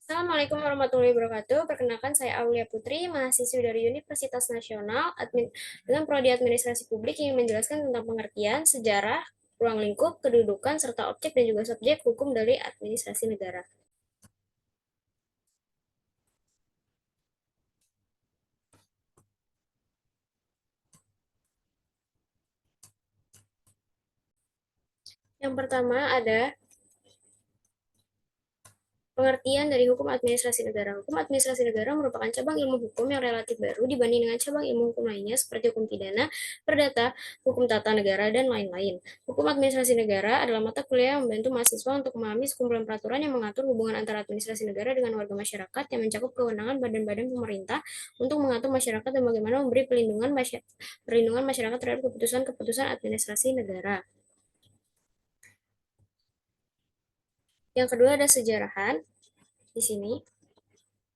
Assalamualaikum warahmatullahi wabarakatuh. Perkenalkan saya Aulia Putri, mahasiswi dari Universitas Nasional dengan prodi Administrasi Publik yang menjelaskan tentang pengertian, sejarah, ruang lingkup, kedudukan, serta objek dan juga subjek hukum dari administrasi negara. Yang pertama ada pengertian dari hukum administrasi negara. Hukum administrasi negara merupakan cabang ilmu hukum yang relatif baru dibanding dengan cabang ilmu hukum lainnya seperti hukum pidana, perdata, hukum tata negara, dan lain-lain. Hukum administrasi negara adalah mata kuliah yang membantu mahasiswa untuk memahami sekumpulan peraturan yang mengatur hubungan antara administrasi negara dengan warga masyarakat yang mencakup kewenangan badan-badan pemerintah untuk mengatur masyarakat dan bagaimana memberi perlindungan masyarakat terhadap keputusan-keputusan administrasi negara. Yang kedua ada sejarahan di sini.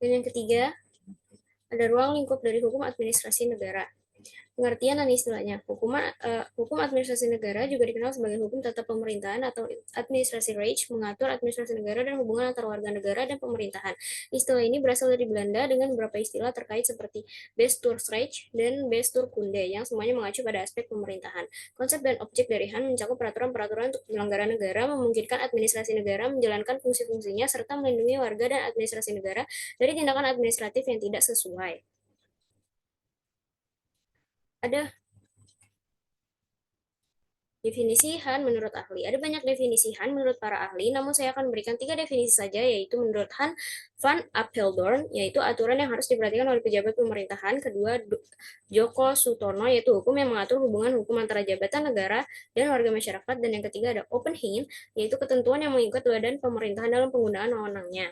Dan yang ketiga, ada ruang lingkup dari hukum administrasi negara. Pengertian dan istilahnya. Hukum administrasi negara juga dikenal sebagai hukum tata pemerintahan atau administrasi Recht, mengatur administrasi negara dan hubungan antar warga negara dan pemerintahan. Istilah ini berasal dari Belanda dengan beberapa istilah terkait seperti Bestuursrecht dan Bestuurkunde yang semuanya mengacu pada aspek pemerintahan. Konsep dan objek dari HAN mencakup peraturan-peraturan untuk penyelenggara negara, memungkinkan administrasi negara menjalankan fungsi-fungsinya serta melindungi warga dan administrasi negara dari tindakan administratif yang tidak sesuai. Ada definisi HAN menurut ahli. Ada banyak definisi HAN menurut para ahli, namun saya akan memberikan 3 definisi saja, yaitu menurut Han van Apeldoorn, yaitu aturan yang harus diperhatikan oleh pejabat pemerintahan. Kedua, Joko Sutono, yaitu hukum yang mengatur hubungan hukum antara jabatan negara dan warga masyarakat. Dan yang ketiga ada Oppenheim, yaitu ketentuan yang mengikat badan pemerintahan dalam penggunaan wewenangnya.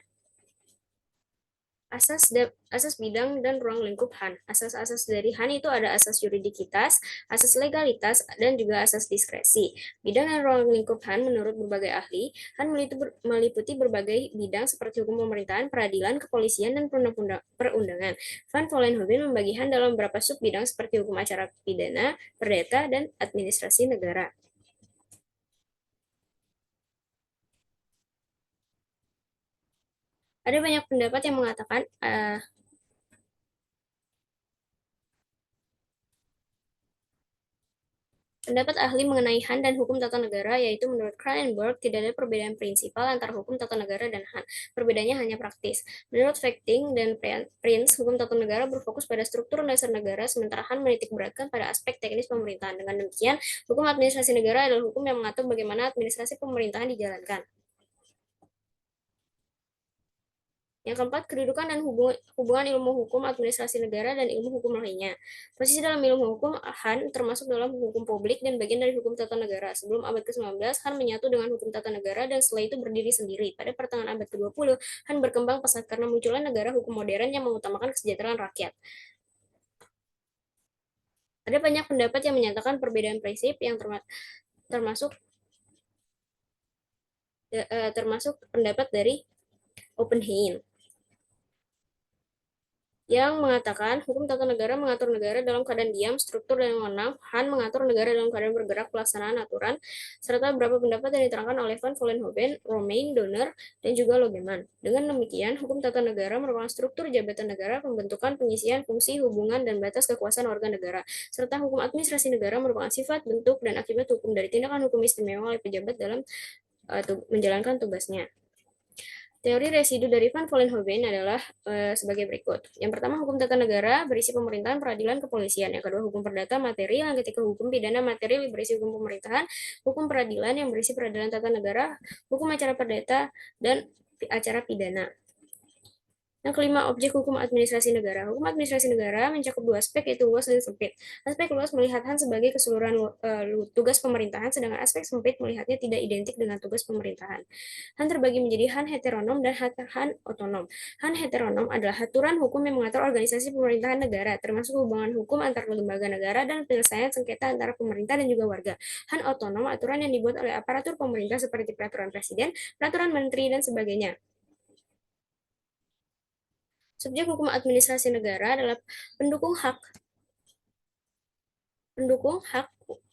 Asas bidang dan ruang lingkup HAN. Asas-asas dari HAN itu ada asas yuridikitas, asas legalitas, dan juga asas diskresi. Bidang dan ruang lingkup HAN menurut berbagai ahli, HAN meliputi berbagai bidang seperti hukum pemerintahan, peradilan, kepolisian, dan perundangan. Van Vollenhoven membagi HAN dalam beberapa sub bidang seperti hukum acara pidana, perdata, dan administrasi negara. Ada banyak pendapat yang mengatakan pendapat ahli mengenai HAN dan hukum tata negara, yaitu menurut Cronenberg, tidak ada perbedaan prinsipal antara hukum tata negara dan HAN. Perbedaannya hanya praktis. Menurut Fechting dan Prince, hukum tata negara berfokus pada struktur dasar negara, sementara HAN menitik beratkan pada aspek teknis pemerintahan. Dengan demikian, hukum administrasi negara adalah hukum yang mengatur bagaimana administrasi pemerintahan dijalankan. Yang keempat, kedudukan dan hubungan ilmu hukum administrasi negara dan ilmu hukum lainnya. Posisi dalam ilmu hukum, HAN termasuk dalam hukum publik dan bagian dari hukum tata negara. Sebelum abad ke-19, HAN menyatu dengan hukum tata negara dan setelah itu berdiri sendiri. Pada pertengahan abad ke-20, HAN berkembang pesat karena munculnya negara hukum modern yang mengutamakan kesejahteraan rakyat. Ada banyak pendapat yang menyatakan perbedaan prinsip yang termasuk pendapat dari Oppenheim yang mengatakan hukum tata negara mengatur negara dalam keadaan diam, struktur dan wewenang. HAN mengatur negara dalam keadaan bergerak, pelaksanaan aturan, serta beberapa pendapat yang diterangkan oleh Van Vollenhoven, Romein, Donner, dan juga Logeman. Dengan demikian, hukum tata negara merupakan struktur jabatan negara, pembentukan, pengisian, fungsi, hubungan, dan batas kekuasaan warga negara, serta hukum administrasi negara merupakan sifat, bentuk, dan akibat hukum dari tindakan hukum istimewa oleh pejabat dalam menjalankan tugasnya. Teori residu dari Van Vollenhoven adalah sebagai berikut. Yang pertama, hukum tata negara berisi pemerintahan, peradilan, kepolisian. Yang kedua, hukum perdata materi, yang ketiga hukum pidana materi berisi hukum pemerintahan, hukum peradilan yang berisi peradilan tata negara, hukum acara perdata, dan acara pidana. Yang kelima, objek hukum administrasi negara. Hukum administrasi negara mencakup 2 aspek, yaitu luas dan sempit. Aspek luas melihat HAN sebagai keseluruhan tugas pemerintahan, sedangkan aspek sempit melihatnya tidak identik dengan tugas pemerintahan. HAN terbagi menjadi HAN heteronom dan HAN otonom. HAN heteronom adalah aturan hukum yang mengatur organisasi pemerintahan negara, termasuk hubungan hukum antar lembaga negara dan penyelesaian sengketa antara pemerintah dan juga warga. HAN otonom, aturan yang dibuat oleh aparatur pemerintah seperti peraturan presiden, peraturan menteri, dan sebagainya. Subjek hukum administrasi negara adalah pendukung hak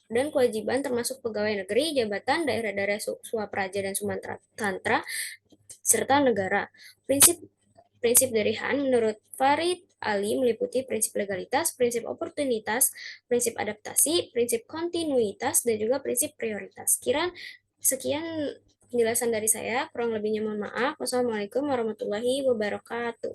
dan kewajiban termasuk pegawai negeri, jabatan, daerah-daerah Suapraja dan Sumatera Tantra, serta negara. Prinsip dari Han menurut Farid Ali meliputi prinsip legalitas, prinsip oportunitas, prinsip adaptasi, prinsip kontinuitas, dan juga prinsip prioritas. Sekian penjelasan dari saya, kurang lebihnya mohon maaf. Wassalamualaikum warahmatullahi wabarakatuh.